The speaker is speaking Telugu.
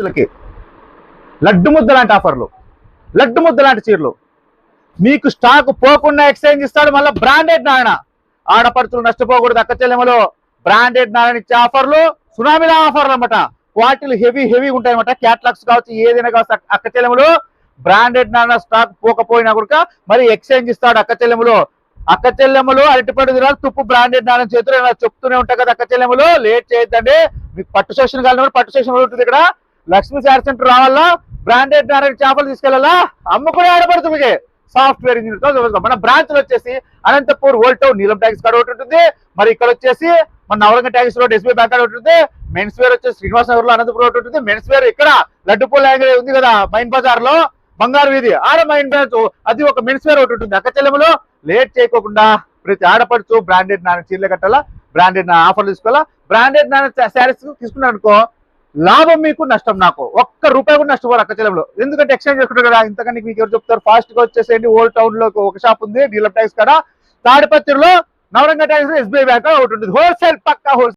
ఆడపడుచులకి లడ్డు ముద్ద లాంటి ఆఫర్లు, లడ్డు ముద్ద లాంటి చీరలు. మీకు స్టాక్ పోకుండా ఎక్స్చేంజ్ ఇస్తాడు. మళ్ళీ బ్రాండెడ్ నారాయణ. ఆడపడుచులు నష్టపోకూడదు. అక్క చెల్లెములు బ్రాండెడ్ నారాయణ ఇచ్చే ఆఫర్లు సునామీలా ఆఫర్లు అనమాట. క్వాలిటీలు హెవీ ఉంటాయి అనమాట. క్యాటలాగ్స్ కావచ్చు, ఏదైనా కావచ్చు. అక్క చెల్లెములు బ్రాండెడ్ నారాయణ స్టాక్ పోకపోయినా కూడా మరి ఎక్స్చేంజ్ ఇస్తాడు. అక్క చెల్లెములు అరటిపండు దినాలు తుప్పు బ్రాండెడ్ నారాయణ చేతులు చెప్తూనే ఉంటాయి కదా. అక్క చెల్లెములు లేట్ చేయొద్దండి. మీకు పట్టు సెక్షన్ కావాలి, పట్టు సెక్షన్ ఉంటుంది. ఇక్కడ లక్ష్మీ శారీ సెంటర్ రావాలా, బ్రాండెడ్ నారాయణ చేపలు తీసుకెళ్లాలా, అమ్ముకునే ఆడపడుతుంది. సాఫ్ట్వేర్ ఇంజనీర్ మన బ్రాంచ్లు వచ్చేసి అనంతపూర్ ఓల్డ్ టౌన్ నీలం ట్యాక్స్ కాడ ఒకటి ఉంటుంది. మరి ఇక్కడ వచ్చేసి మన నవరంగ ట్యాక్స్ రోడ్ ఎస్బీఐ బ్యాంక్ కాడ ఉంటుంది. మెన్స్ వేర్ వచ్చేసి శ్రీనివాస్ నగర్ లో అనంతపురం ఒకటి ఉంటుంది. మెన్స్ వేర్ ఇక్కడ లడ్డుపూల్ ఉంది కదా మైన్ బజార్ లో బంగారు వీధి ఆడ మైన్ బ్రాంచ్, అది ఒక మెన్స్ వేర్ ఒకటి ఉంటుంది. అక్క చెల్లెములు లేట్ చేయకోకుండా ప్రతి ఆడపడుచు బ్రాండెడ్ నారాయణ చీరలు కట్టాలా, బ్రాండెడ్ ఆఫర్లు తీసుకోవాలా. బ్రాండెడ్ నారాయణ శారీస్ తీసుకున్నాను అనుకో, లాభం మీకు, నష్టం నాకు. ఒక్క రూపాయి కూడా నష్టపోరు అక్క చెల్లెములు. ఎందుకంటే ఎక్స్చేంజ్ చేసుకుంటారు కదా. ఇంతకన్నా మీకు ఎవరు చెప్తారు. ఫాస్ట్ గా వచ్చేసేయండి. ఓల్డ్ టౌన్ లో ఒక షాప్ ఉంది నీలం ట్యాక్స్ కాడ. తాడిపత్రిలో నవరంగ ట్యాక్స్ ఎస్బీఐ బ్యాంక్ ఒకటి ఉంటుంది. హోల్సేల్ పక్కా హోల్సేల్.